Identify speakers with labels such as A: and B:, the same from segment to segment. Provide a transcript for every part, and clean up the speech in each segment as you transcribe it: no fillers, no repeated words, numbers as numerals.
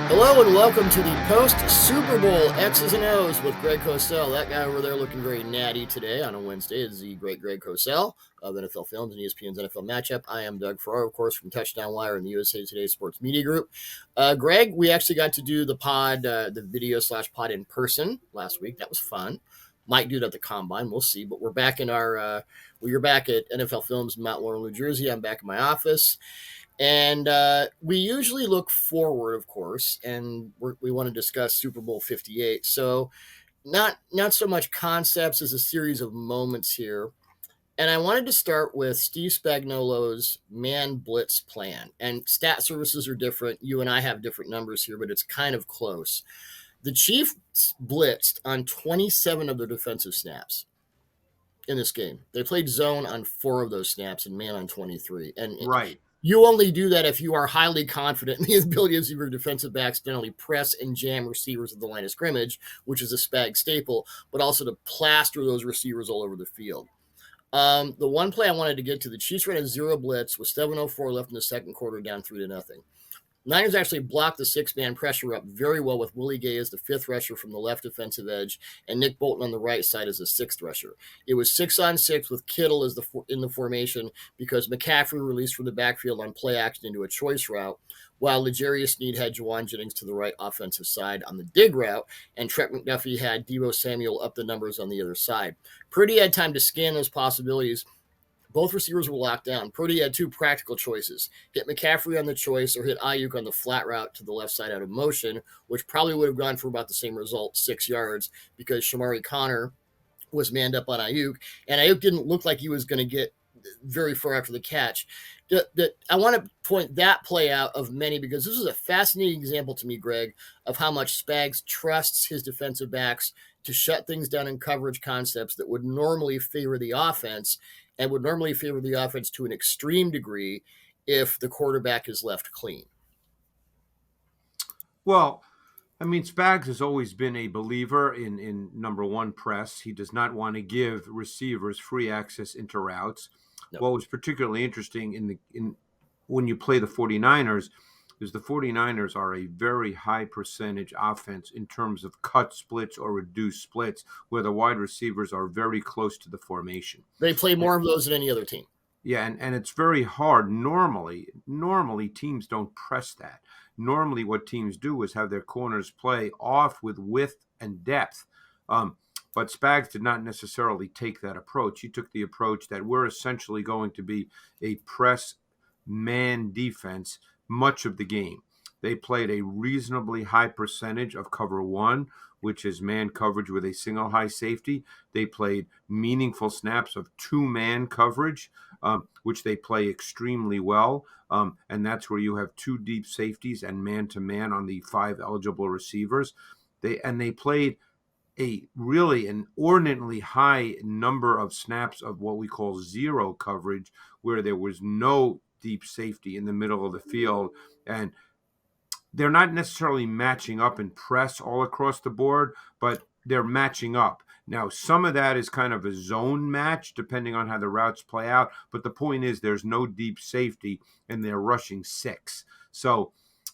A: Hello and welcome to the post-Super Bowl X's and O's with Greg Cosell. That guy over there looking very natty today on a Wednesday is the great Greg Cosell of NFL Films and ESPN's NFL Matchup. I am Doug Farrar, of course, from Touchdown Wire and the USA Today Sports Media Group. Greg, we actually got to do the pod, the video/pod in person last week. That was fun. Might do it at the Combine. We'll see. But we're back in our you're back at NFL Films in Mount Laurel, New Jersey. I'm back in my office. And we usually look forward, of course, and we want to discuss Super Bowl 58. So not so much concepts as a series of moments here. And I wanted to start with Steve Spagnuolo's man blitz plan. And stat services are different. You and I have different numbers here, but it's kind of close. The Chiefs blitzed on 27 of their defensive snaps in this game. They played zone on 4 of those snaps and man on 23. And
B: right.
A: You only do that if you are highly confident in the ability of your defensive backs to not only press and jam receivers at the line of scrimmage, which is a Spag staple, but also to plaster those receivers all over the field. The one play I wanted to get to, the Chiefs ran a 0 blitz with 7:04 left in the second quarter, down 3-0. Niners actually blocked the 6-man pressure up very well with Willie Gay as the 5th rusher from the left defensive edge and Nick Bolton on the right side as the 6th rusher. It was 6-on-6 with Kittle as in the formation because McCaffrey released from the backfield on play action into a choice route, while L'Jarius Sneed had Juwan Jennings to the right offensive side on the dig route, and Trent McDuffie had Deebo Samuel up the numbers on the other side. Purdy had time to scan those possibilities. Both receivers were locked down. Purdy had 2 practical choices: hit McCaffrey on the choice or hit Ayuk on the flat route to the left side out of motion, which probably would have gone for about the same result, 6 yards, because Shamari Connor was manned up on Ayuk, and Ayuk didn't look like he was going to get very far after the catch. I want to point that play out of many because this is a fascinating example to me, Greg, of how much Spags trusts his defensive backs to shut things down in coverage concepts that would normally favor the offense and would normally favor the offense to an extreme degree if the quarterback is left clean.
B: Well, I mean, Spags has always been a believer in number one, press. He does not want to give receivers free access into routes. No. What was particularly interesting when you play the 49ers is the 49ers are a very high percentage offense in terms of cut splits or reduced splits, where the wide receivers are very close to the formation.
A: They play more of those than any other team.
B: Yeah, and it's very hard. Normally teams don't press that. Normally what teams do is have their corners play off with width and depth. But Spags did not necessarily take that approach. He took the approach that we're essentially going to be a press man defense much of the game. They played a reasonably high percentage of cover 1, which is man coverage with a single high safety. They played meaningful snaps of 2-man coverage, which they play extremely well. And that's where you have 2 deep safeties and man-to-man on the 5 eligible receivers. They played an inordinately high number of snaps of what we call zero coverage, where there was no deep safety in the middle of the field. And they're not necessarily matching up in press all across the board, but they're matching up. Now, some of that is kind of a zone match, depending on how the routes play out. But the point is there's no deep safety, and they're rushing 6. So,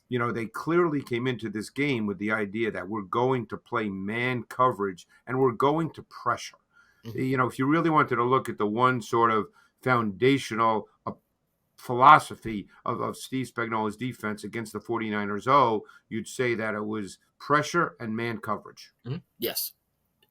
B: they clearly came into this game with the idea that we're going to play man coverage and we're going to pressure. Mm-hmm. If you really wanted to look at the one sort of foundational philosophy of Steve Spagnuolo's defense against the 49ers, you'd say that it was pressure and man coverage.
A: Mm-hmm. Yes.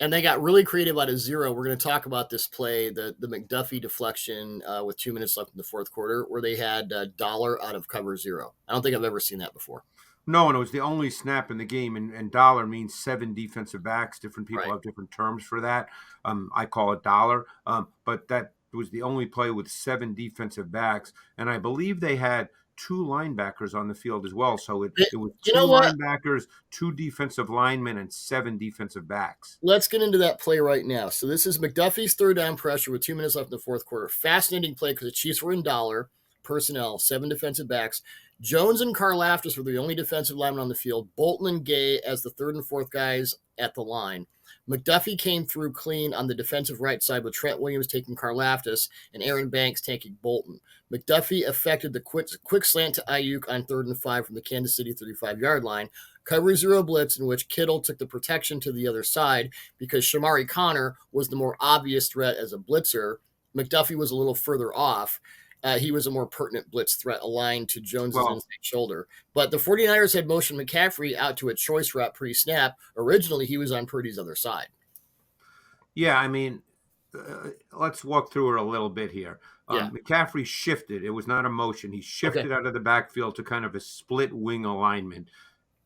A: And they got really creative out of 0. We're going to talk about this play, the McDuffie deflection with 2 minutes left in the fourth quarter, where they had Dollar out of cover 0. I don't think I've ever seen that before.
B: No, and it was the only snap in the game, and Dollar means 7 defensive backs. Different people have different terms for that. I call it Dollar, but that was the only play with 7 defensive backs, and I believe they had 2 linebackers on the field as well. So it was 2 linebackers, 2 defensive linemen, and 7 defensive backs.
A: Let's get into that play right now. So this is McDuffie's third down pressure with 2 minutes left in the fourth quarter. Fascinating play because the Chiefs were in Dollar personnel, 7 defensive backs. Jones and Karlaftis were the only defensive linemen on the field. Bolton and Gay as the third and fourth guys at the line. McDuffie came through clean on the defensive right side with Trent Williams taking Karlaftis and Aaron Banks taking Bolton. McDuffie effected the quick slant to Ayuk on 3rd and 5 from the Kansas City 35-yard line. Cover 0 blitz in which Kittle took the protection to the other side because Shamari Connor was the more obvious threat as a blitzer. McDuffie was a little further off. He was a more pertinent blitz threat aligned to Jones's inside shoulder. But the 49ers had motioned McCaffrey out to a choice route pre-snap. Originally, he was on Purdy's other side.
B: Yeah, I mean, let's walk through it a little bit here. McCaffrey shifted. It was not a motion. He shifted out of the backfield to kind of a split wing alignment.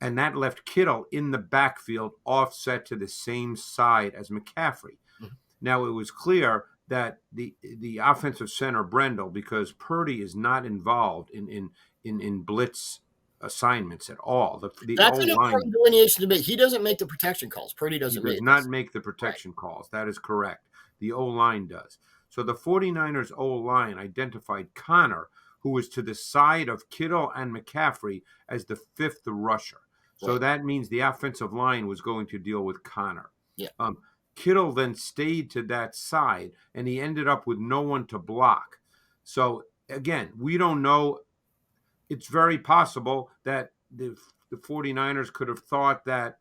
B: And that left Kittle in the backfield offset to the same side as McCaffrey. Mm-hmm. Now, it was clear that the offensive center, Brendel, because Purdy is not involved in blitz assignments at all.
A: That's an important delineation to make. He doesn't make the protection calls. Purdy does
B: not make the protection calls. That is correct. The O-line does. So the 49ers O-line identified Connor, who was to the side of Kittle and McCaffrey, as the 5th rusher. So that means the offensive line was going to deal with Connor.
A: Yeah.
B: Kittle then stayed to that side, and he ended up with no one to block. So, again, we don't know. It's very possible that the 49ers could have thought that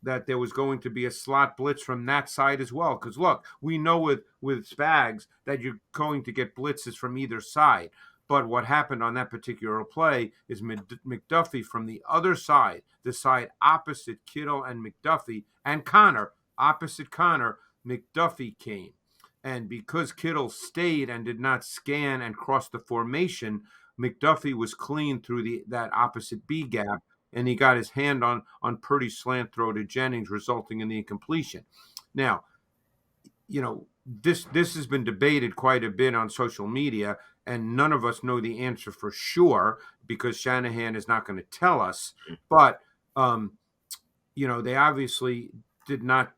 B: there was going to be a slot blitz from that side as well. Because, look, we know with Spags that you're going to get blitzes from either side. But what happened on that particular play is McDuffie from the other side, the side opposite Kittle and McDuffie and Connor, opposite Connor, McDuffie came. And because Kittle stayed and did not scan and cross the formation, McDuffie was clean through that opposite B gap, and he got his hand on Purdy's slant throw to Jennings, resulting in the incompletion. Now, this has been debated quite a bit on social media, and none of us know the answer for sure because Shanahan is not going to tell us. But, they obviously did not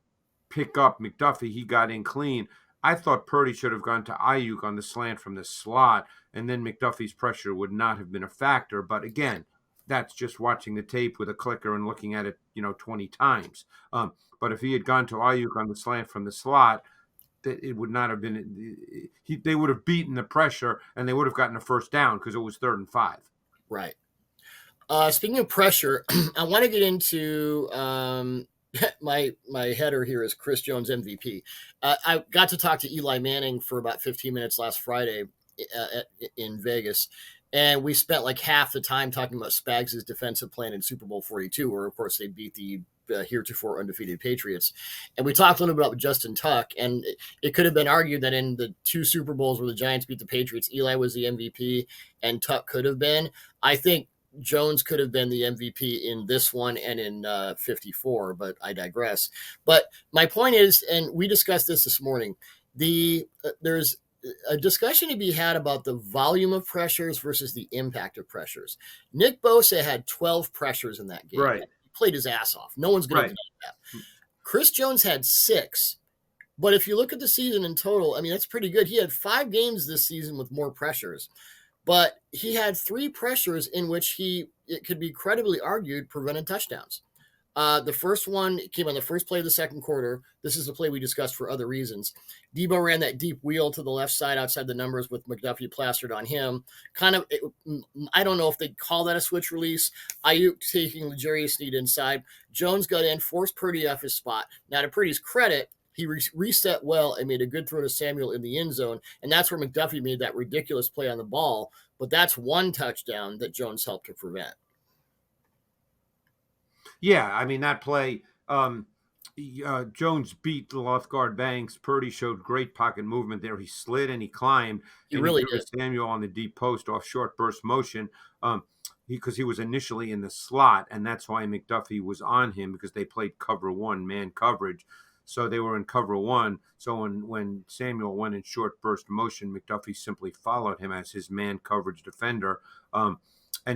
B: pick up McDuffie. He got in clean. I thought Purdy should have gone to Ayuk on the slant from the slot, and then McDuffie's pressure would not have been a factor. But again, that's just watching the tape with a clicker and looking at it, 20 times. But if he had gone to Ayuk on the slant from the slot, it would not have been. They would have beaten the pressure, and they would have gotten a first down because it was 3rd and 5.
A: Right. Speaking of pressure, I want to get into my header here is Chris Jones MVP. I got to talk to Eli Manning for about 15 minutes last Friday in Vegas, and we spent like half the time talking about Spags' defensive plan in Super Bowl 42, where of course they beat the heretofore undefeated Patriots. And we talked a little bit about Justin Tuck, and it could have been argued that in the 2 Super Bowls where the Giants beat the Patriots, Eli was the MVP and Tuck could have been. I think Jones could have been the MVP in this one and in 54, but I digress. But my point is, and we discussed this morning, there's a discussion to be had about the volume of pressures versus the impact of pressures. Nick Bosa had 12 pressures in that game.
B: Right.
A: He played his ass off. No one's going to deny that. Chris Jones had 6. But if you look at the season in total, I mean, that's pretty good. He had 5 games this season with more pressures. But he had 3 pressures in which it could be credibly argued, prevented touchdowns. The first one came on the first play of the second quarter. This is the play we discussed for other reasons. Debo ran that deep wheel to the left side outside the numbers with McDuffie plastered on him. I don't know if they'd call that a switch release. Ayuk taking L'Jarius Sneed inside. Jones got in, forced Purdy off his spot. Now, to Purdy's credit, he reset well and made a good throw to Samuel in the end zone, and that's where McDuffie made that ridiculous play on the ball. But that's one touchdown that Jones helped to prevent.
B: Yeah, I mean, that play, Jones beat the left guard Banks. Purdy showed great pocket movement there. He slid and he climbed.
A: He really
B: did. Samuel on the deep post off short burst motion because he was initially in the slot, and that's why McDuffie was on him because they played cover 1, man coverage. So they were in cover 1. So when Samuel went in short burst motion, McDuffie simply followed him as his man coverage defender, and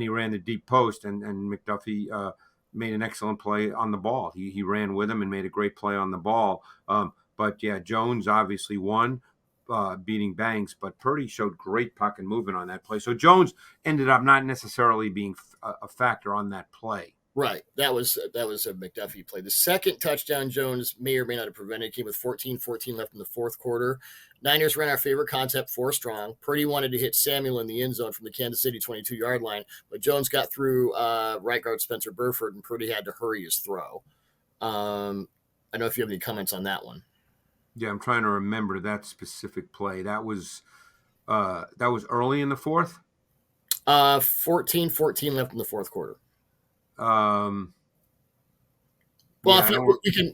B: he ran the deep post, and McDuffie made an excellent play on the ball. He ran with him and made a great play on the ball. But yeah, Jones obviously won, beating Banks, but Purdy showed great pocket movement on that play. So Jones ended up not necessarily being a factor on that play.
A: Right. That was a McDuffie play. The second touchdown Jones may or may not have prevented came with 14 left in the fourth quarter. Niners ran our favorite concept, 4 strong. Purdy wanted to hit Samuel in the end zone from the Kansas City 22-yard line, but Jones got through right guard Spencer Burford, and Purdy had to hurry his throw. I don't know if you have any comments on that one.
B: Yeah, I'm trying to remember that specific play. That was early in the fourth.
A: 14 left in the fourth quarter.
B: Well,
A: yeah,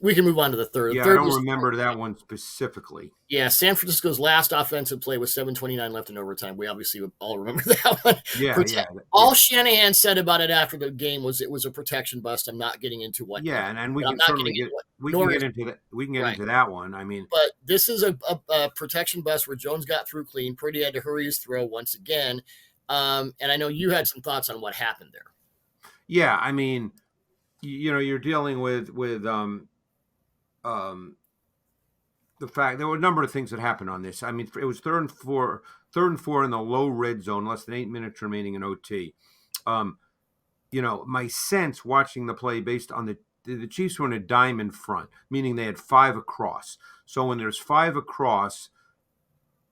A: we can move on to the third.
B: Yeah,
A: third
B: I don't remember that one specifically.
A: Yeah, San Francisco's last offensive play was 7:29 left in overtime. We obviously all remember that one.
B: Yeah.
A: All Shanahan said about it after the game was it was a protection bust. I'm not getting into what.
B: Yeah, and we can certainly get into that. We can get into that one. I mean,
A: but this is a protection bust where Jones got through clean. Purdy had to hurry his throw once again. And I know you had some thoughts on what happened there.
B: Yeah, I mean, you're dealing with the fact there were a number of things that happened on this. I mean, it was third and four in the low red zone, less than 8 minutes remaining in OT. My sense watching the play based on the Chiefs were in a diamond front, meaning they had 5 across. So when there's 5 across,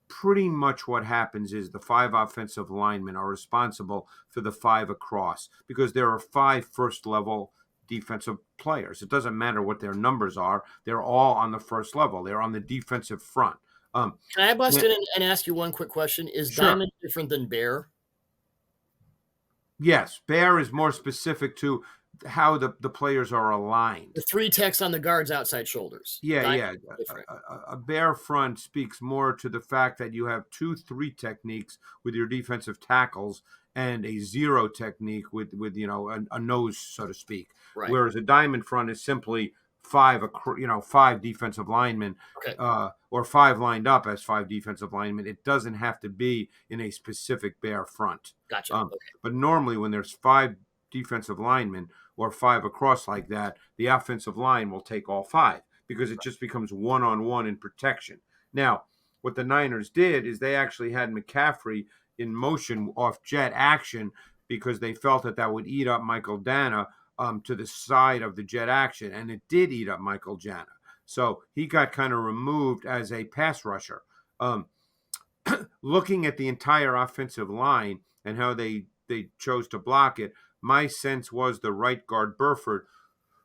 B: pretty much what happens is the 5 offensive linemen are responsible for the 5 across because there are 5 first level defensive players. It doesn't matter what their numbers are. They're all on the first level. They're on the defensive front.
A: Can I bust in and ask you one quick question? Is
B: sure.
A: diamond different than bear?
B: Yes. Bear is more specific to how the players are aligned.
A: The 3 techs on the guard's outside shoulders.
B: Yeah. A bear front speaks more to the fact that you have 2-3 techniques with your defensive tackles and a 0 technique with a nose, so to speak.
A: Right.
B: Whereas a diamond front is simply 5 defensive linemen,
A: okay.
B: Or 5 lined up as 5 defensive linemen. It doesn't have to be in a specific bear front.
A: Gotcha. Okay.
B: But normally when there's 5 defensive linemen or 5 across like that, the offensive line will take all 5 because it just becomes one-on-one in protection. Now, what the Niners did is they actually had McCaffrey in motion off jet action because they felt that would eat up Michael Dana to the side of the jet action, and it did eat up Michael Dana. So he got kind of removed as a pass rusher. Looking at the entire offensive line and how they chose to block it, my sense was the right guard Burford,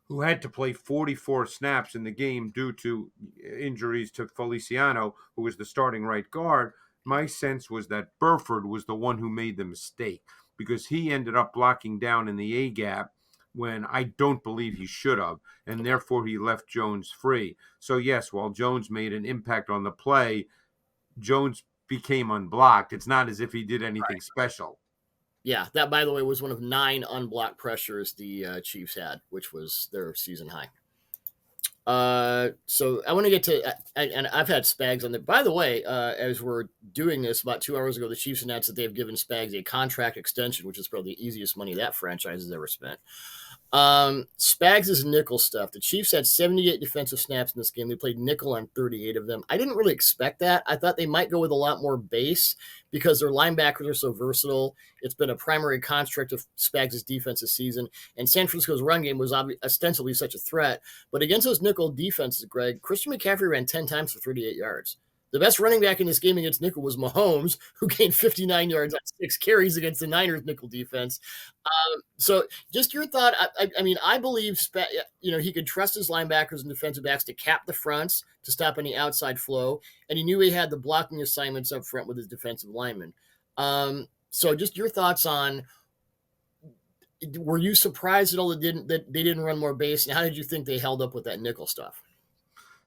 B: who had to play 44 snaps in the game due to injuries to Feliciano, who was the starting right guard. My sense was that Burford was the one who made the mistake because he ended up blocking down in the A-gap when I don't believe he should have, and therefore he left Jones free. So, yes, while Jones made an impact on the play, Jones became unblocked. It's not as if he did anything special.
A: Yeah, that, by the way, was one of 9 unblocked pressures the Chiefs had, which was their season high. So I want to get to, and I've had Spags on there. By the way, as we're doing this, about 2 hours ago, the Chiefs announced that they've given Spags a contract extension, which is probably the easiest money that franchise has ever spent. Spags' nickel stuff. The Chiefs had 78 defensive snaps in this game. They played nickel on 38 of them. I didn't really expect that. I thought they might go with a lot more base because their linebackers are so versatile. It's been a primary construct of Spags' defense this season, and San Francisco's run game was ostensibly such a threat. But against those nickel defenses, Greg, Christian McCaffrey ran 10 times for 38 yards. The best running back in this game against nickel was Mahomes, who gained 59 yards on 6 carries against the Niners nickel defense. So just your thought. I mean, I believe he could trust his linebackers and defensive backs to cap the fronts to stop any outside flow, and he knew he had the blocking assignments up front with his defensive linemen. So just your thoughts on, were you surprised at all that they didn't run more base, and how did you think they held up with that nickel stuff?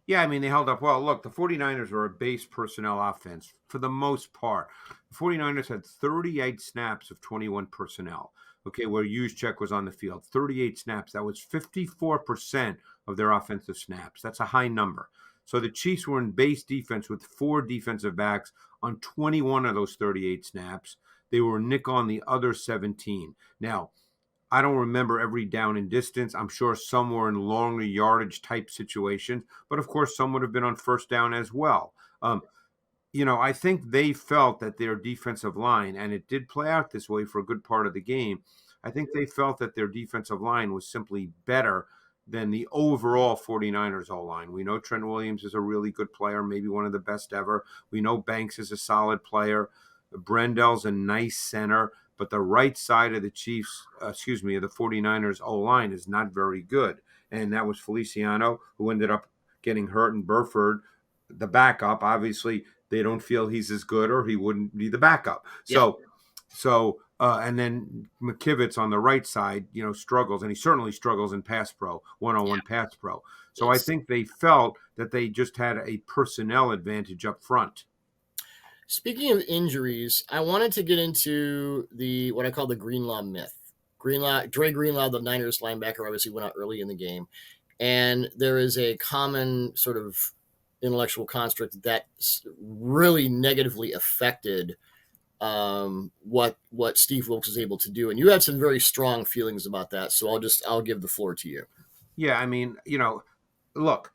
B: Yeah, I mean, they held up well. Look, the 49ers are a base personnel offense for the most part. The 49ers had 38 snaps of 21 personnel, where Juszczyk was on the field. 38 snaps. That was 54% of their offensive snaps. That's a high number. So the Chiefs were in base defense with 4 defensive backs on 21 of those 38 snaps. They were nickel on the other 17. Now, I don't remember every down and distance. I'm sure some were in longer yardage type situations, but of course some would have been on first down as well. I think they felt that their defensive line, and it did play out this way for a good part of the game, I think they felt that their defensive line was simply better than the overall 49ers O-line. We know Trent Williams is a really good player, maybe one of the best ever. We know Banks is a solid player. Brendel's a nice center, but the right side of the of the 49ers O-line is not very good. And that was Feliciano, who ended up getting hurt, and Burford, the backup. Obviously, they don't feel he's as good, or he wouldn't be the backup.
A: Yeah.
B: And then McKivitz on the right side, struggles, and he certainly struggles in pass pro, one-on-one pass pro. So
A: Yes.
B: I think they felt that they just had a personnel advantage up front.
A: Speaking of injuries, I wanted to get into what I call the Greenlaw myth. Dre Greenlaw, the Niners linebacker, obviously went out early in the game. And there is a common sort of intellectual construct that really negatively affected what Steve Wilks was able to do. And you had some very strong feelings about that. So I'll give the floor to you.
B: Yeah, I mean, look,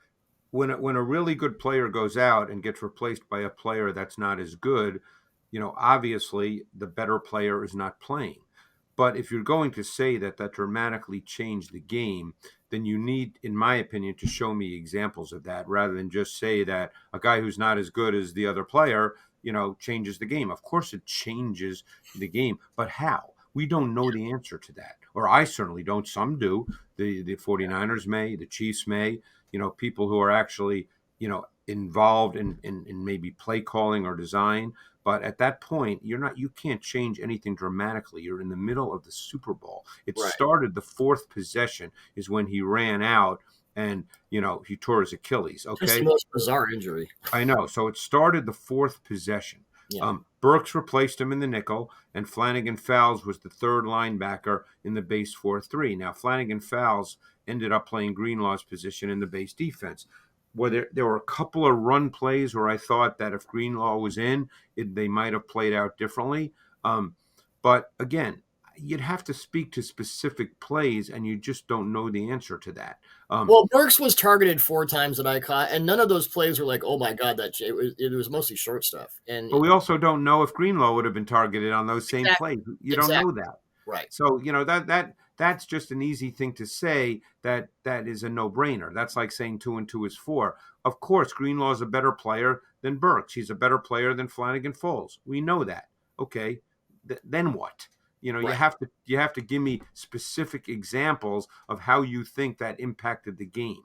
B: when a really good player goes out and gets replaced by a player that's not as good, obviously the better player is not playing. But if you're going to say that dramatically changed the game, then you need, in my opinion, to show me examples of that, rather than just say that a guy who's not as good as the other player, changes the game. Of course it changes the game, but how? We don't know the answer to that. Or I certainly don't. Some do. The 49ers may, the Chiefs may, people who are actually, involved in maybe play calling or design. But at that point, you can't change anything dramatically. You're in the middle of the Super Bowl. It
A: Right.
B: started the fourth possession is when he ran out and, he tore his Achilles. Okay.
A: Just the most bizarre injury.
B: I know. So it started the fourth possession.
A: Yeah.
B: Burks replaced him in the nickel, and Flanagan Fowles was the third linebacker in the base 4-3. Now, Flanagan Fowles ended up playing Greenlaw's position in the base defense. Where there were a couple of run plays where I thought that if Greenlaw was in, they might have played out differently. But again, you'd have to speak to specific plays, and you just don't know the answer to that.
A: Well, Burks was targeted 4 times that I caught, and none of those plays were like, oh my God, it was mostly short stuff.
B: But we also don't know if Greenlaw would have been targeted on those same plays. You don't know that.
A: Right.
B: So, that's just an easy thing to say that is a no-brainer. That's like saying 2 and 2 is 4. Of course, Greenlaw is a better player than Burks. He's a better player than Flanagan Fowles. We know that. Okay, then what?
A: Right.
B: You have to give me specific examples of how you think that impacted the game.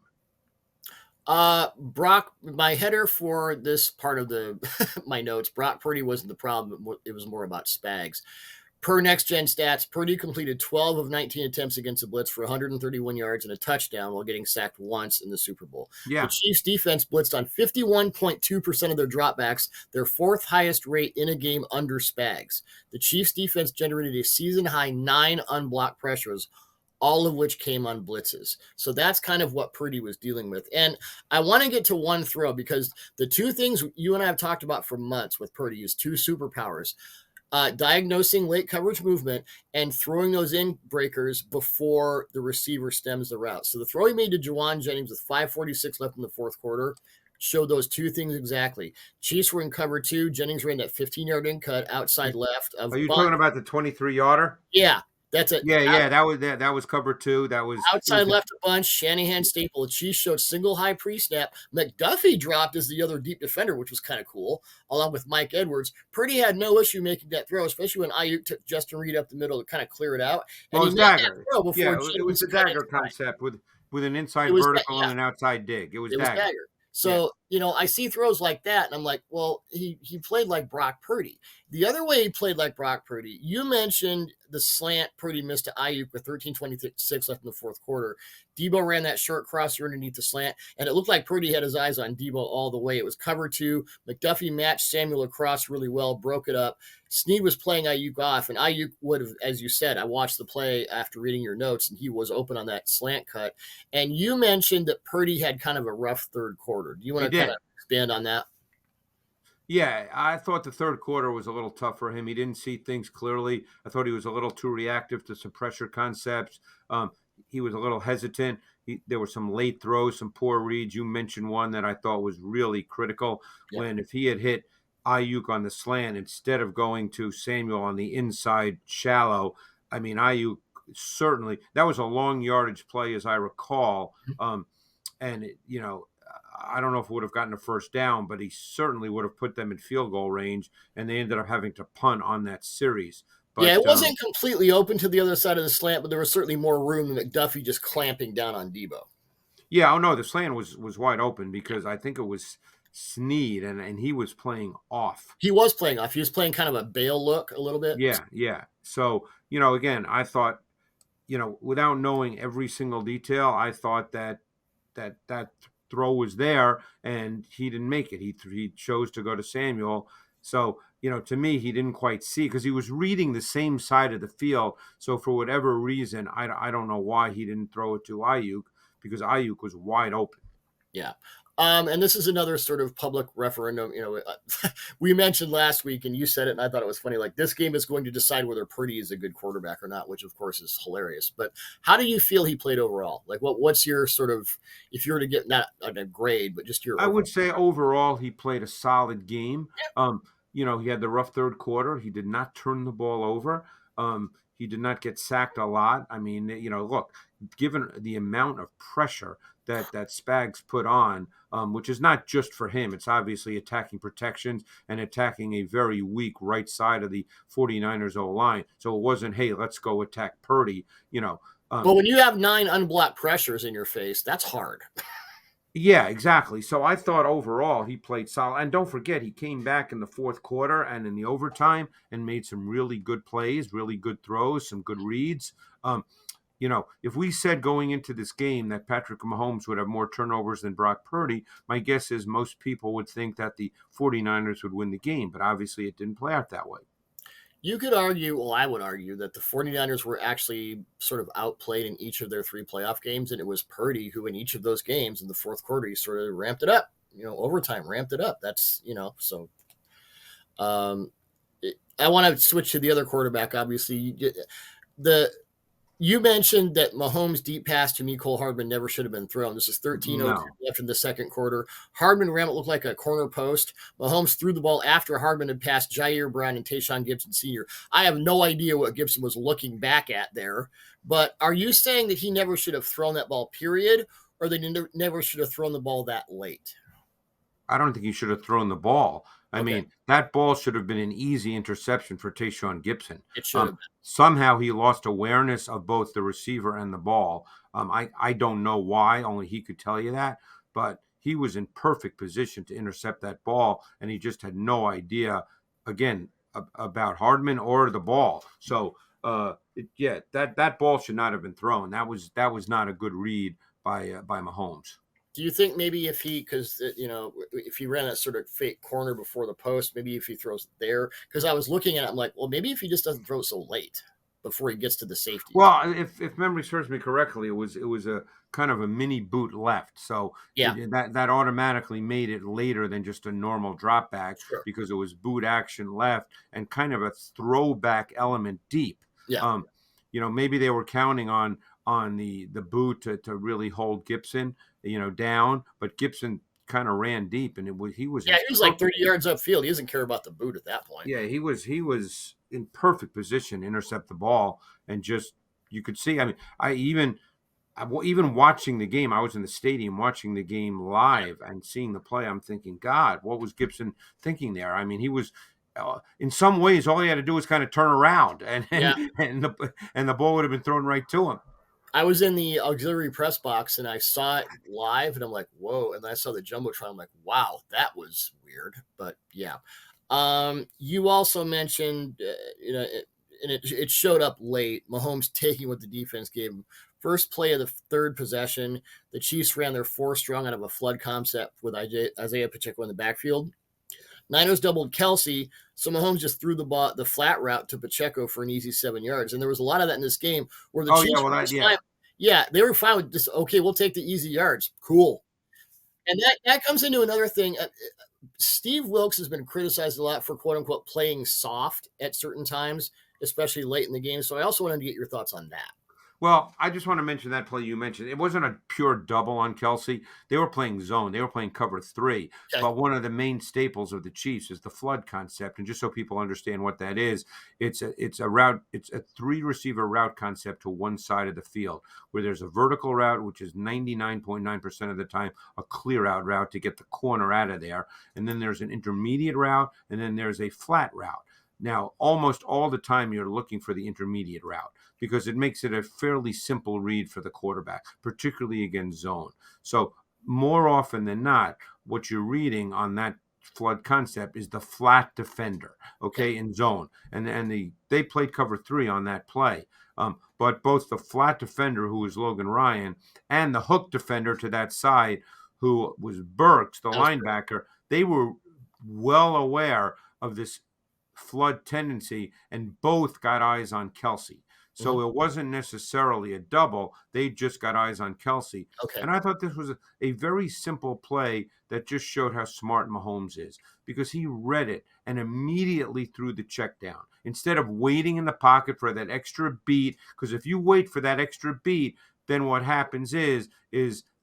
A: Brock, my header for this part of my notes, Brock Purdy wasn't the problem. It was more about Spags. Per Next Gen Stats, Purdy completed 12 of 19 attempts against the Blitz for 131 yards and a touchdown while getting sacked once in the Super Bowl.
B: Yeah.
A: The Chiefs defense blitzed on 51.2% of their dropbacks, their 4th highest rate in a game under Spags. The Chiefs defense generated a season-high 9 unblocked pressures, all of which came on blitzes. So that's kind of what Purdy was dealing with. And I want to get to one throw, because the two things you and I have talked about for months with Purdy is 2 superpowers. Diagnosing late coverage movement and throwing those in breakers before the receiver stems the route. So the throw he made to Juwan Jennings with 5:46 left in the 4th quarter showed those 2 things exactly. Chiefs were in cover 2. Jennings ran that 15-yard in cut outside left.
B: Are you talking about the 23-yarder?
A: Yeah. That's it.
B: Yeah, that was cover 2. That was
A: outside left a bunch. Shanahan staple. The Chiefs showed single high pre-snap. McDuffy dropped as the other deep defender, which was kind of cool, along with Mike Edwards. Purdy had no issue making that throw, especially when Ayuk took Justin Reed up the middle to kind of clear it out.
B: And he made that throw before it was the dagger concept with an inside vertical and an outside dig. It was dagger.
A: So, I see throws like that, and I'm like, well, he played like Brock Purdy. The other way he played like Brock Purdy, you mentioned the slant Purdy missed to Ayuk with 13:26 left in the 4th quarter. Debo ran that short crosser underneath the slant, and it looked like Purdy had his eyes on Debo all the way. It was cover 2. McDuffy matched Samuel across really well, broke it up. Snead was playing Ayuk off, and Ayuk would have, as you said, I watched the play after reading your notes, and he was open on that slant cut. And you mentioned that Purdy had kind of a rough 3rd quarter. Do you want to kind of expand on that?
B: Yeah, I thought the 3rd quarter was a little tough for him. He didn't see things clearly. I thought he was a little too reactive to some pressure concepts. He was a little hesitant. There were some late throws, some poor reads. You mentioned one that I thought was really critical. Yeah. When if he had hit Ayuk on the slant instead of going to Samuel on the inside shallow, I mean, Ayuk certainly that was a long yardage play, as I recall. And I don't know if it would have gotten a first down, but he certainly would have put them in field goal range, and they ended up having to punt on that series.
A: Yeah,
B: But
A: it wasn't completely open to the other side of the slant, but there was certainly more room than McDuffy just clamping down on Debo.
B: yeah, oh no, the slant was wide open because I think it was Snead, and he was playing off.
A: He was playing off. He was playing kind of a bail look a little bit.
B: Yeah, yeah. So again, I thought, without knowing every single detail, I thought that throw was there, and he didn't make it. He chose to go to Samuel. So to me, he didn't quite see because he was reading the same side of the field. So for whatever reason, I don't know why he didn't throw it to Ayuk, because Ayuk was wide open.
A: Yeah. And this is another sort of public referendum. We mentioned last week, and you said it, and I thought it was funny. Like, this game is going to decide whether Purdy is a good quarterback or not, which of course is hilarious. But how do you feel he played overall? Like, what's your sort of, if you were to get not a grade, but just your?
B: I
A: overall?
B: would say overall he played a solid game. He had the rough third quarter. He did not turn the ball over. He did not get sacked a lot. I mean, look, given the amount of pressure that Spags put on, which is not just for him. It's obviously attacking protections and attacking a very weak right side of the 49ers O-line. So it wasn't, hey, let's go attack Purdy,
A: But when you have 9 unblocked pressures in your face, that's hard.
B: Yeah, exactly. So I thought overall he played solid. And don't forget, he came back in the fourth quarter and in the overtime and made some really good plays, really good throws, some good reads. If we said going into this game that Patrick Mahomes would have more turnovers than Brock Purdy, my guess is most people would think that the 49ers would win the game. But obviously it didn't play out that way.
A: You could argue, well, I would argue that the 49ers were actually sort of outplayed in each of their 3 playoff games, and it was Purdy who in each of those games in the fourth quarter, he sort of ramped it up, overtime, ramped it up. That's, so I want to switch to the other quarterback, obviously. You mentioned that Mahomes' deep pass to Mecole Hardman never should have been thrown. This is 13:02 left in the second quarter. Hardman ran what looked like a corner post. Mahomes threw the ball after Hardman had passed Jair Brown and Tayshaun Gibson Sr. I have no idea what Gibson was looking back at there, but are you saying that he never should have thrown that ball, period, or they never should have thrown the ball that late?
B: I don't think he should have thrown the ball. I mean, that ball should have been an easy interception for Tayshaun Gibson.
A: It should have been.
B: Somehow he lost awareness of both the receiver and the ball. I don't know why, only he could tell you that. But he was in perfect position to intercept that ball, and he just had no idea, again, about Hardman or the ball. So, that ball should not have been thrown. That was not a good read by Mahomes.
A: Do you think maybe if he ran that sort of fake corner before the post, maybe if he throws it there? Because I was looking at it, I'm like, well, maybe if he just doesn't throw it so late before he gets to the safety.
B: Well, if memory serves me correctly, it was a kind of a mini boot left, so that automatically made it later than just a normal drop back because it was boot action left and kind of a throwback element deep.
A: Yeah.
B: Maybe they were counting on the boot to really hold Gibson, down, but Gibson kind of ran deep, and he was
A: like 30 yards upfield. He doesn't care about the boot at that point.
B: Yeah, he was in perfect position to intercept the ball, and just you could see. I mean, even watching the game, I was in the stadium watching the game live and seeing the play. I'm thinking, God, what was Gibson thinking there? I mean, he was. In some ways, all he had to do was kind of turn around, and the ball would have been thrown right to him.
A: I was in the auxiliary press box and I saw it live, and I'm like, whoa! And I saw the jumbotron. I'm like, wow, that was weird. But yeah, you also mentioned, and it showed up late. Mahomes taking what the defense gave him. First play of the third possession, the Chiefs ran their 4 strong out of a flood concept with Isaiah Pacheco in the backfield. Niners doubled Kelsey, so Mahomes just threw the flat route to Pacheco for an easy 7 yards. And there was a lot of that in this game where the Chiefs were fine. Yeah, they were fine with just, okay, we'll take the easy yards. Cool. And that comes into another thing. Steve Wilks has been criticized a lot for, quote-unquote, playing soft at certain times, especially late in the game. So I also wanted to get your thoughts on that.
B: Well, I just want to mention that play you mentioned. It wasn't a pure double on Kelsey. They were playing zone. They were playing cover three.
A: Okay.
B: But one of the main staples of the Chiefs is the flood concept. And just so people understand what that is, it's a route. It's a three receiver route concept to one side of the field, where there's a vertical route, which is 99.9% of the time a clear out route to get the corner out of there, and then there's an intermediate route, and then there's a flat route. Now, almost all the time you're looking for the intermediate route because it makes it a fairly simple read for the quarterback, particularly against zone. So more often than not, what you're reading on that flood concept is the flat defender, okay, in zone. And they played cover three on that play. But both the flat defender, who was Logan Ryan, and the hook defender to that side, who was Burks, the linebacker, they were well aware of this flood tendency, and both got eyes on Kelsey. So it wasn't necessarily a double. They just got eyes on Kelsey.
A: Okay.
B: And I thought this was a very simple play that just showed how smart Mahomes is, because he read it and immediately threw the check down instead of waiting in the pocket for that extra beat. Because if you wait for that extra beat, then what happens is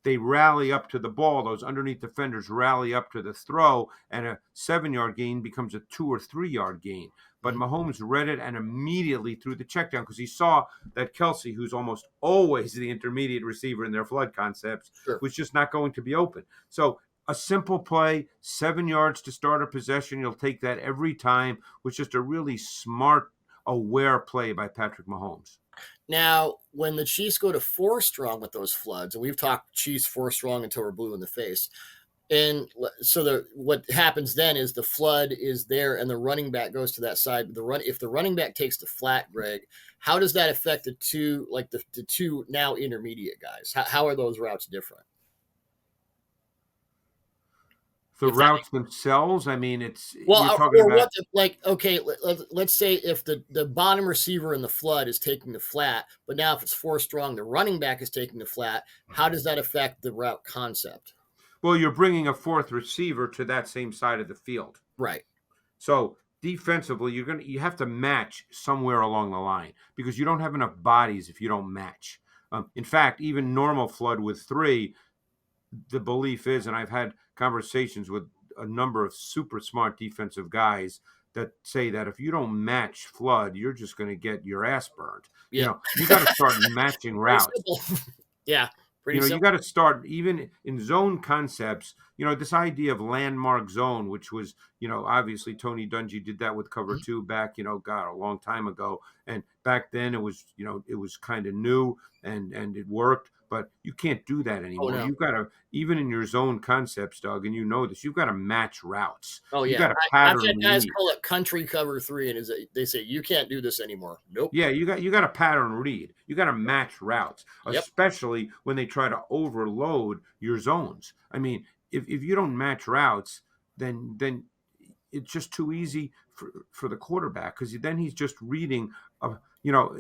B: they rally up to the ball. Those underneath defenders rally up to the throw, and a 7-yard gain becomes a 2 or 3 yard gain. But Mahomes read it and immediately threw the check down because he saw that Kelsey, who's almost always the intermediate receiver in their flood concepts, was just not going to be open. So a simple play, 7 yards to start a possession, you'll take that every time, was just a really smart, aware play by Patrick Mahomes.
A: Now, when the Chiefs go to 4 strong with those floods, and we've talked Chiefs 4 strong until we're blue in the face, and so what happens then is the flood is there, and the running back goes to that side. If the running back takes the flat, Greg, how does that affect the two now intermediate guys? How are those routes different?
B: The routes themselves, I mean, it's
A: well,
B: you're talking
A: or
B: about
A: okay, let's say if the bottom receiver in the flood is taking the flat, but now if it's 4 strong, the running back is taking the flat. How does that affect the route concept?
B: Well, you're bringing a fourth receiver to that same side of the field,
A: right?
B: So defensively, you have to match somewhere along the line because you don't have enough bodies if you don't match. In fact, even normal flood with 3, the belief is, and I've had conversations with a number of super smart defensive guys that say that if you don't match flood, you're just going to get your ass burned.
A: Yeah.
B: You got to start matching routes.
A: Yeah.
B: You got to start even in zone concepts. This idea of landmark zone, which was, obviously Tony Dungy did that with cover 2 back, a long time ago. And back then it was, it was kind of new and it worked. But you can't do that anymore.
A: Oh, no.
B: You've got to, even in your zone concepts, Doug, and you know this, you've got to match routes.
A: Oh, yeah.
B: You've got to pattern
A: I've had guys
B: read.
A: call it country cover 3, and they say, you can't do this anymore. Nope.
B: Yeah, you got to pattern read. You got to match routes, especially when they try to overload your zones. I mean, if you don't match routes, then it's just too easy for the quarterback because then he's just reading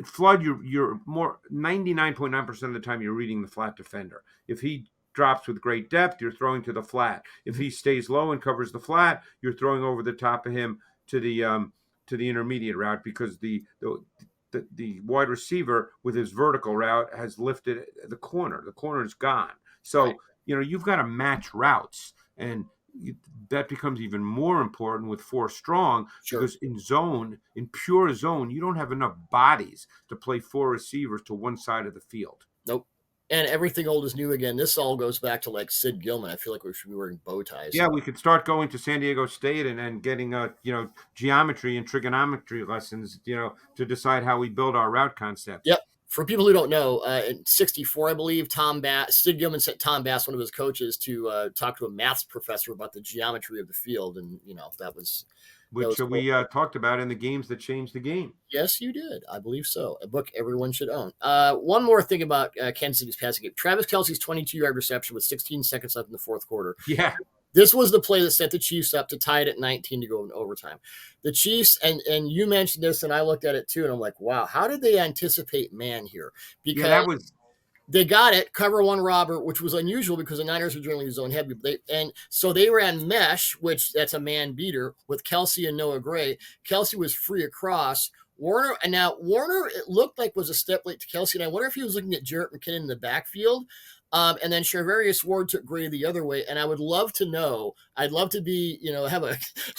B: flood, you're more 99.9% of the time you're reading the flat defender. If he drops with great depth, you're throwing to the flat. If he stays low and covers the flat, you're throwing over the top of him to the intermediate route because the wide receiver with his vertical route has lifted the corner. The corner is gone. So you've got to match routes, and that becomes even more important with 4 strong because in pure zone, you don't have enough bodies to play 4 receivers to one side of the field.
A: Nope. And everything old is new again. This all goes back to like Sid Gilman. I feel like we should be wearing bow ties.
B: Yeah, we could start going to San Diego State and getting geometry and trigonometry lessons, to decide how we build our route concepts.
A: Yep. For people who don't know, in '64, I believe, Sid Gilman sent Tom Bass, one of his coaches, to talk to a maths professor about the geometry of the field, and that was
B: which
A: cool.
B: We talked about in the games that changed the game.
A: Yes, you did. I believe so. A book everyone should own. One more thing about Kansas City's passing game: Travis Kelce's 22-yard reception with 16 seconds left in the fourth quarter.
B: Yeah.
A: This was the play that set the Chiefs up to tie it at 19 to go in overtime. The Chiefs, and you mentioned this, and I looked at it too, and I'm like, wow, how did they anticipate man here? Because they got it, cover 1 Robert, which was unusual because the Niners are generally zone heavy. So they ran mesh, which that's a man beater, with Kelce and Noah Gray. Kelce was free across. Warner, and now Warner, it looked like was a step late to Kelsey, and I wonder if he was looking at Jarrett McKinnon in the backfield. And then Charvarius Ward took Gray the other way. And I would love to know, I'd love to be, have a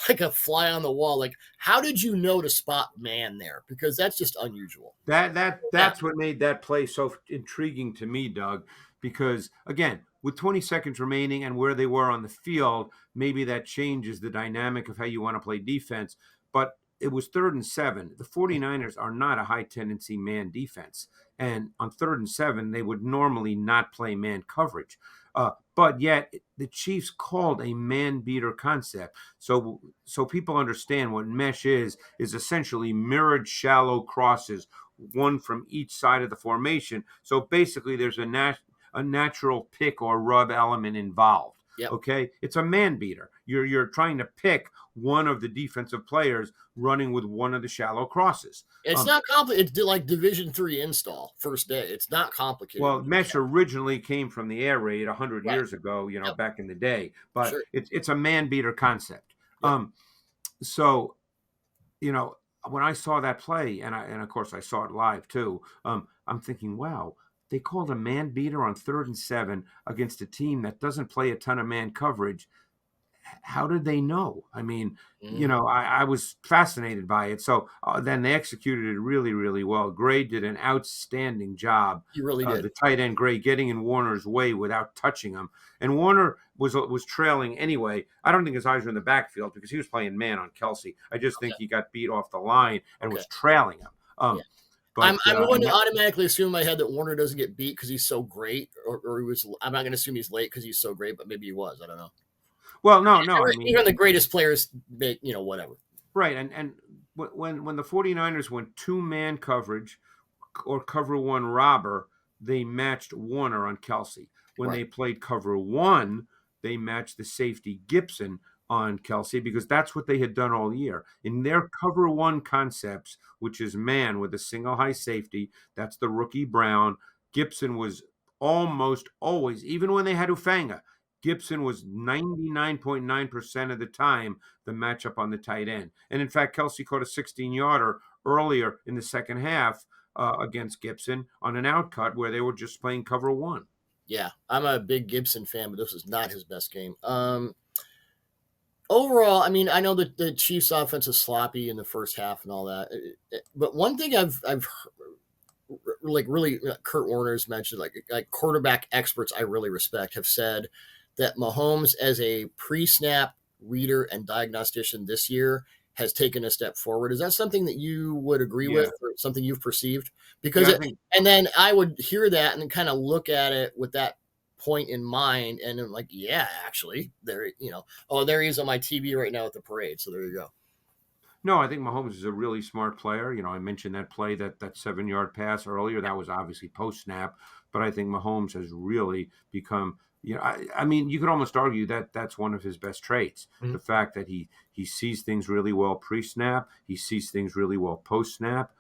A: like a fly on the wall. Like, how did you know to spot man there? Because that's just unusual.
B: That's what made that play so intriguing to me, Doug, because again, with 20 seconds remaining and where they were on the field, maybe that changes the dynamic of how you want to play defense. But it was 3rd and 7. The 49ers are not a high tendency man defense. And on 3rd and 7, they would normally not play man coverage. But yet the Chiefs called a man beater concept. So people understand what mesh is essentially mirrored shallow crosses, one from each side of the formation. So basically there's a natural pick or rub element involved.
A: Yep.
B: Okay, it's a man beater. You're trying to pick one of the defensive players running with one of the shallow crosses.
A: It's not complicated. It's like Division III install first day. It's not complicated.
B: Well, mesh originally came from the air raid 100
A: Right.
B: years ago,
A: Yep.
B: back in the day. But
A: Sure.
B: it's a man beater concept.
A: Yep.
B: So, when I saw that play, and of course I saw it live too, I'm thinking, wow, they called a man beater on 3rd and 7 against a team that doesn't play a ton of man coverage. How did they know? I mean, I was fascinated by it. So then they executed it really, really well. Gray did an outstanding job.
A: He really did.
B: The tight end Gray getting in Warner's way without touching him. And Warner was trailing anyway. I don't think his eyes were in the backfield because he was playing man on Kelsey. I just think he got beat off the line and was trailing him.
A: But, I'm going to automatically assume in my head that Warner doesn't get beat because he's so great, or he was. I'm not going to assume he's late because he's so great, but maybe he was. I don't know.
B: Well, no.
A: Even the greatest players make, whatever.
B: Right, and when the 49ers went 2-man coverage or cover 1 robber, they matched Warner on Kelsey. When they played cover 1, they matched the safety Gibson on Kelsey because that's what they had done all year. In their cover 1 concepts, which is man with a single high safety, that's the rookie Brown. Gibson was almost always, even when they had Ufanga, Gibson was 99.9% of the time the matchup on the tight end. And in fact, Kelsey caught a 16-yarder earlier in the second half against Gibson on an outcut where they were just playing cover 1.
A: Yeah, I'm a big Gibson fan, but this is not his best game. Overall, I mean, I know that the Chiefs' offense is sloppy in the first half and all that, but one thing I've really Kurt Warner's mentioned, like quarterback experts I really respect have said that Mahomes as a pre-snap reader and diagnostician this year has taken a step forward. Is that something that you would agree with, or something you've perceived? Because and then I would hear that and kind of look at it with that point in mind, and I'm like, yeah, actually, there, there he is on my TV right now at the parade. So there you go.
B: No, I think Mahomes is a really smart player. I mentioned that play, that 7-yard pass earlier. That was obviously post-snap, but I think Mahomes has really become, I mean, you could almost argue that that's one of his best traits. Mm-hmm. The fact that he sees things really well pre-snap, he sees things really well post-snap.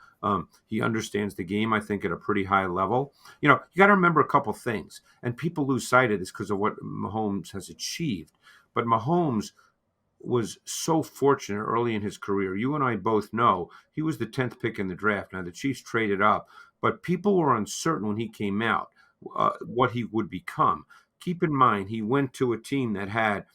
B: He understands the game, I think, at a pretty high level. You got to remember a couple things, and people lose sight of this because of what Mahomes has achieved. But Mahomes was so fortunate early in his career. You and I both know he was the 10th pick in the draft. Now, the Chiefs traded up, but people were uncertain when he came out what he would become. Keep in mind, he went to a team that had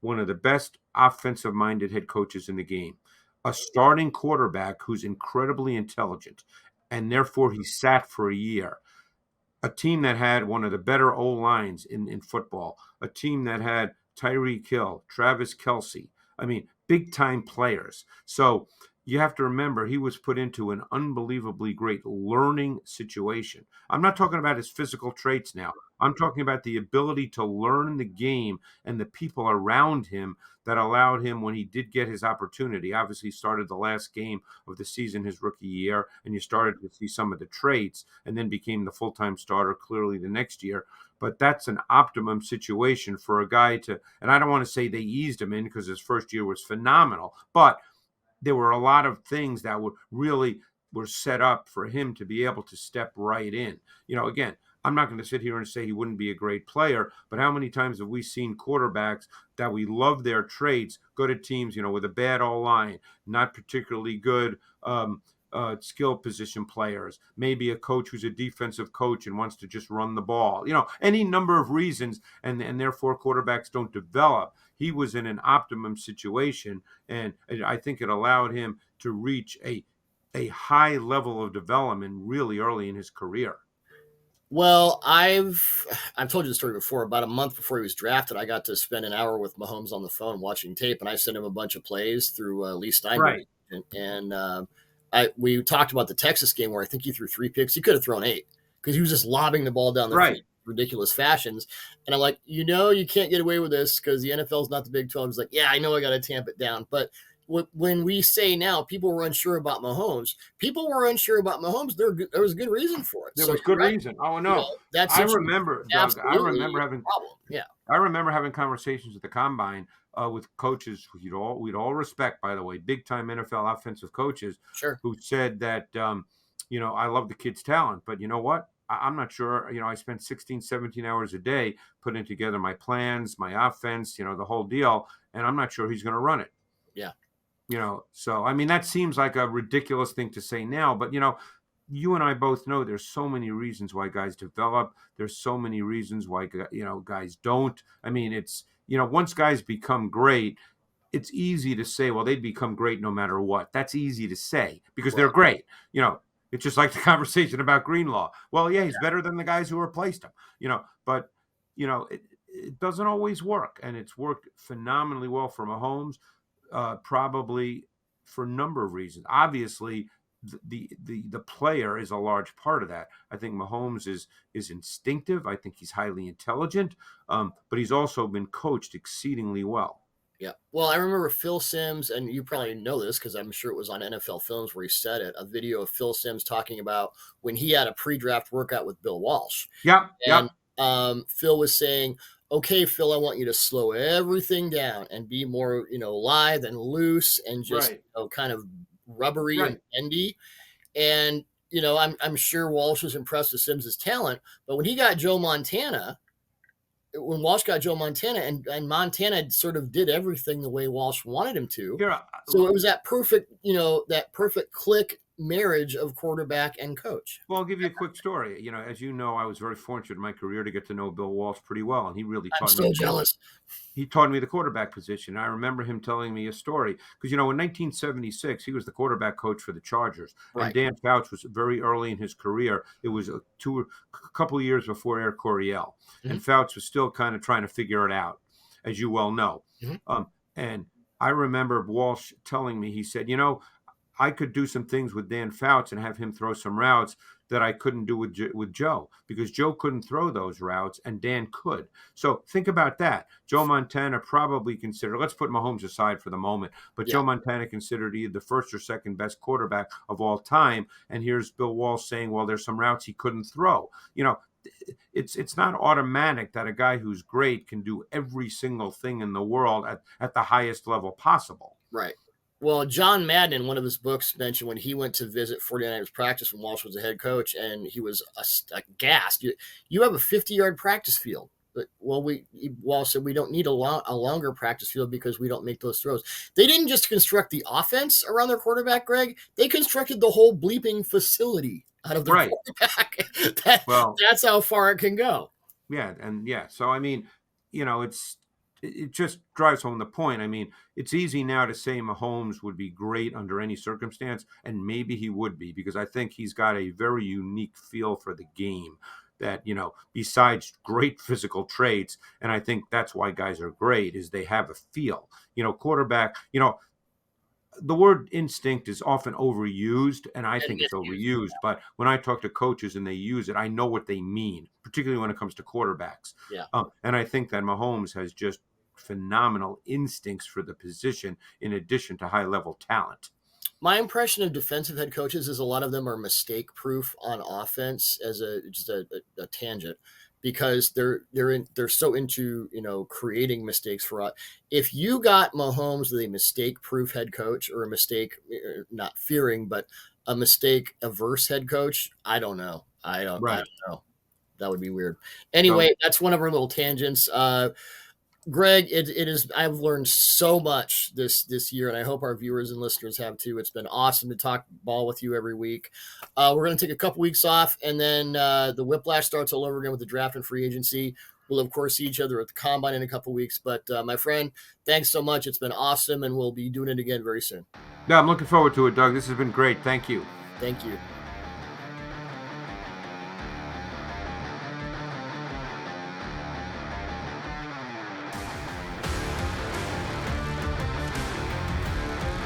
B: one of the best offensive-minded head coaches in the game, a starting quarterback who's incredibly intelligent, and therefore he sat for a year. A team that had one of the better O-lines in football, a team that had Tyreek Hill, Travis Kelce. I mean, big-time players. So you have to remember he was put into an unbelievably great learning situation. I'm not talking about his physical traits now. I'm talking about the ability to learn the game and the people around him that allowed him, when he did get his opportunity, obviously started the last game of the season his rookie year, and you started to see some of the traits, and then became the full-time starter clearly the next year. But that's an optimum situation for a guy to, and I don't want to say they eased him in because his first year was phenomenal, but there were a lot of things that were set up for him to be able to step right in. Again, I'm not going to sit here and say he wouldn't be a great player, but how many times have we seen quarterbacks that we love their traits go to teams, with a bad O-line, not particularly good skill position players, maybe a coach who's a defensive coach and wants to just run the ball, any number of reasons, and therefore quarterbacks don't develop. He was in an optimum situation, and I think it allowed him to reach a high level of development really early in his career.
A: Well, I've told you the story before. About a month before he was drafted, I got to spend an hour with Mahomes on the phone watching tape, and I sent him a bunch of plays through Lee Steinberg,
B: Right.
A: and we talked about the Texas game where I think he threw 3 picks. He could have thrown 8 because he was just lobbing the ball down the
B: Right.
A: field in ridiculous fashions. And I'm like, you can't get away with this because the NFL is not the Big 12. He's like, yeah, I know I got to tamp it down, but when we say now people were unsure about Mahomes, there was a good reason for it.
B: There was good reason. Oh no,
A: that's
B: I remember, Doug. I remember having
A: problem. Yeah,
B: I remember having conversations at the combine with coaches we'd all respect, by the way, big time NFL offensive coaches,
A: sure,
B: who said that I love the kid's talent, but you know what? I'm not sure. I spent 16, 17 hours a day putting together my plans, my offense, the whole deal, and I'm not sure he's going to run it.
A: Yeah.
B: So I mean, that seems like a ridiculous thing to say now, but you and I both know there's so many reasons why guys develop. There's so many reasons why guys don't. I mean, it's once guys become great, it's easy to say, well, they'd become great no matter what. That's easy to say because they're great. It's just like the conversation about Greenlaw. Well, yeah, he's better than the guys who replaced him. But it doesn't always work, and it's worked phenomenally well for Mahomes. Probably for a number of reasons. Obviously, the player is a large part of that. I think Mahomes is instinctive. I think he's highly intelligent, but he's also been coached exceedingly well.
A: Yeah. Well, I remember Phil Simms, and you probably know this because I'm sure it was on NFL Films where he said it, a video of Phil Simms talking about when he had a pre-draft workout with Bill Walsh.
B: Yeah.
A: And Phil was saying, okay, Phil, I want you to slow everything down and be more, lithe and loose and just kind of rubbery and bendy. And, I'm sure Walsh was impressed with Simms' talent, but when Walsh got Joe Montana and Montana sort of did everything the way Walsh wanted him to. So it was that perfect click marriage of quarterback and coach.
B: Well, I'll give you a quick story. As you know, I was very fortunate in my career to get to know Bill Walsh pretty well, and he really taught me.
A: I'm so jealous.
B: He taught me the quarterback position. I remember him telling me a story because, in 1976, he was the quarterback coach for the Chargers.
A: Right.
B: And Dan Fouts was very early in his career. It was a couple of years before Air Coryell. Mm-hmm. And Fouts was still kind of trying to figure it out, as you well know. Mm-hmm. And I remember Walsh telling me, he said, I could do some things with Dan Fouts and have him throw some routes that I couldn't do with Joe because Joe couldn't throw those routes and Dan could. So think about that. Joe Montana probably considered, let's put Mahomes aside for the moment, but Joe Montana considered either the first or second best quarterback of all time. And here's Bill Walsh saying, well, there's some routes he couldn't throw. It's not automatic that a guy who's great can do every single thing in the world at the highest level possible.
A: Right. Well, John Madden, in one of his books, mentioned when he went to visit 49ers practice when Walsh was the head coach, and he was aghast. You have a 50-yard practice field. But, Walsh said we don't need a longer practice field because we don't make those throws. They didn't just construct the offense around their quarterback, Greg. They constructed the whole bleeping facility out of their quarterback. That's how far it can go.
B: Yeah, so, I mean, it just drives home the point. I mean, it's easy now to say Mahomes would be great under any circumstance, and maybe he would be because I think he's got a very unique feel for the game that, besides great physical traits, and I think that's why guys are great, is they have a feel. Quarterback, the word instinct is often overused, and I think it's overused. But when I talk to coaches and they use it, I know what they mean, particularly when it comes to quarterbacks.
A: Yeah.
B: And I think that Mahomes has just phenomenal instincts for the position in addition to high-level talent.
A: My impression of defensive head coaches is a lot of them are mistake-proof on offense as just a tangent. Because they're so into creating mistakes for us. If you got Mahomes with a mistake-proof head coach or a mistake not fearing but a mistake-averse head coach, I don't know. I don't know. That would be weird. Anyway, that's one of our little tangents. Greg, it is. I've learned so much this year, and I hope our viewers and listeners have too. It's been awesome to talk ball with you every week. We're going to take a couple weeks off, and then the whiplash starts all over again with the draft and free agency. We'll of course see each other at the combine in a couple weeks. But my friend, thanks so much. It's been awesome, and we'll be doing it again very soon.
B: Yeah, I'm looking forward to it, Doug. This has been great. Thank you.
A: Thank you.